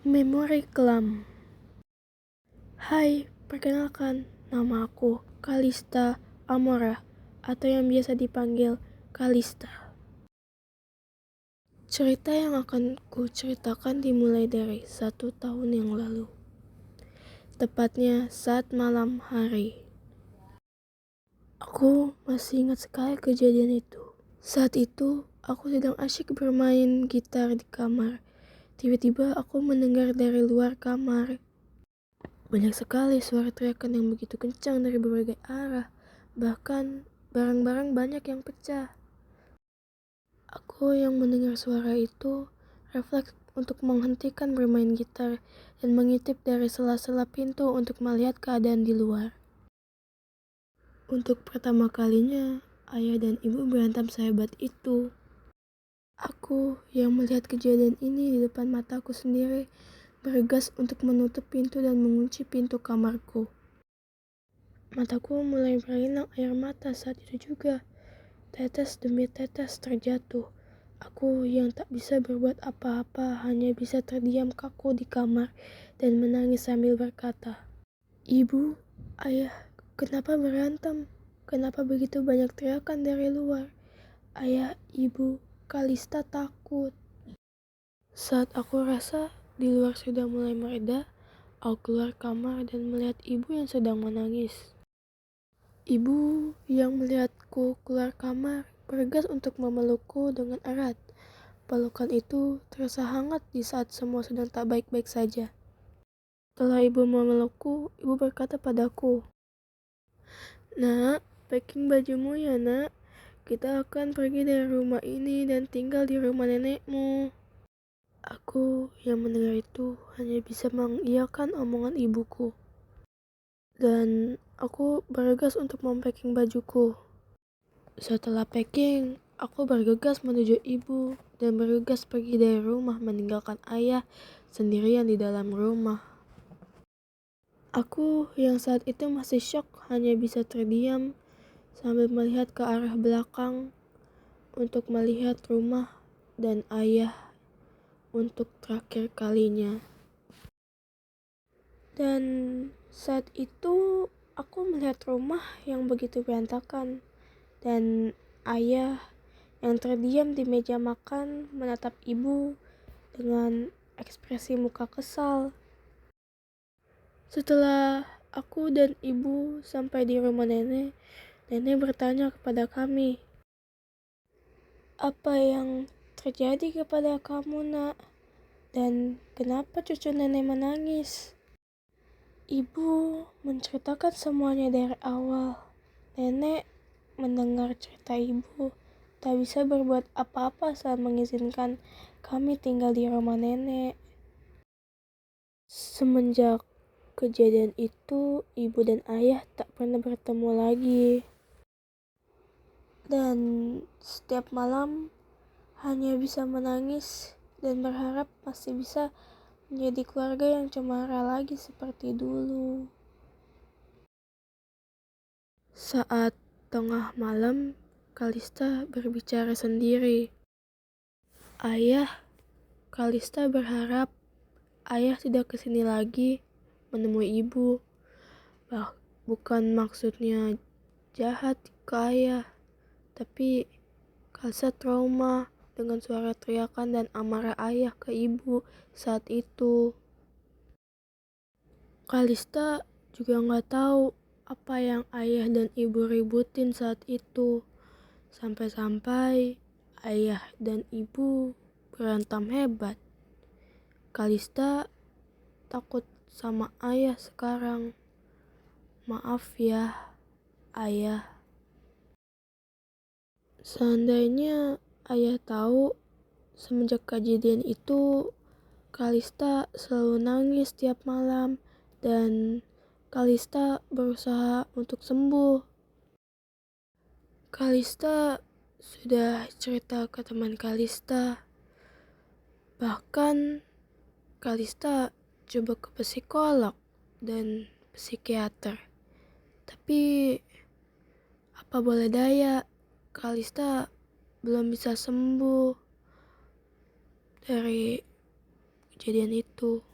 Memori kelam. Hai, perkenalkan, nama aku Kalista Amora atau yang biasa dipanggil Kalista. Cerita yang akan ku ceritakan dimulai dari 1 tahun yang lalu. Tepatnya saat malam hari. Aku masih ingat sekali kejadian itu. Saat itu, aku sedang asyik bermain gitar di kamar. Tiba-tiba aku mendengar dari luar kamar banyak sekali suara teriakan yang begitu kencang dari berbagai arah. Bahkan barang-barang banyak yang pecah. Aku yang mendengar suara itu refleks untuk menghentikan bermain gitar dan mengintip dari sela-sela pintu untuk melihat keadaan di luar. Untuk pertama kalinya, ayah dan ibu berantem sehebat itu. Aku yang melihat kejadian ini di depan mataku sendiri bergegas untuk menutup pintu dan mengunci pintu kamarku. Mataku mulai berlinang air mata saat itu juga. Tetes demi tetes terjatuh. Aku yang tak bisa berbuat apa-apa hanya bisa terdiam kaku di kamar dan menangis sambil berkata, "Ibu, ayah, kenapa berantem? Kenapa begitu banyak teriakan dari luar? Ayah, ibu, Kalista takut." Saat aku rasa di luar sudah mulai mereda, aku keluar kamar dan melihat ibu yang sedang menangis. Ibu yang melihatku keluar kamar bergegas untuk memelukku dengan erat. Pelukan itu terasa hangat di saat semua sedang tak baik-baik saja. Setelah ibu memelukku, ibu berkata padaku, "Nak, packing bajumu ya nak. Kita akan pergi dari rumah ini dan tinggal di rumah nenekmu." Aku yang mendengar itu hanya bisa mengiyakan omongan ibuku. Dan aku bergegas untuk mempacking bajuku. Setelah packing, aku bergegas menuju ibu dan bergegas pergi dari rumah meninggalkan ayah sendirian di dalam rumah. Aku yang saat itu masih syok hanya bisa terdiam sambil melihat ke arah belakang untuk melihat rumah dan ayah untuk terakhir kalinya. Dan saat itu aku melihat rumah yang begitu berantakan dan ayah yang terdiam di meja makan menatap ibu dengan ekspresi muka kesal. Setelah aku dan ibu sampai di rumah nenek, nenek bertanya kepada kami, "Apa yang terjadi kepada kamu, nak? Dan kenapa cucu nenek menangis?" Ibu menceritakan semuanya dari awal. Nenek mendengar cerita ibu tak bisa berbuat apa-apa saat mengizinkan kami tinggal di rumah nenek. Semenjak kejadian itu, ibu dan ayah tak pernah bertemu lagi. Dan setiap malam hanya bisa menangis dan berharap masih bisa menjadi keluarga yang cemara lagi seperti dulu. Saat tengah malam, Kalista berbicara sendiri. "Ayah, Kalista berharap ayah tidak kesini lagi menemui ibu. Bukan maksudnya jahat ke ayah, tapi Kalista trauma dengan suara teriakan dan amarah ayah ke ibu saat itu. Kalista juga nggak tahu apa yang ayah dan ibu ributin saat itu. Sampai-sampai ayah dan ibu berantem hebat. Kalista takut sama ayah sekarang. Maaf ya, ayah." Seandainya ayah tahu semenjak kejadian itu, Kalista selalu nangis tiap malam dan Kalista berusaha untuk sembuh. Kalista sudah cerita ke teman Kalista. Bahkan Kalista coba ke psikolog dan psikiater. Tapi apa boleh daya, Kalista belum bisa sembuh dari kejadian itu.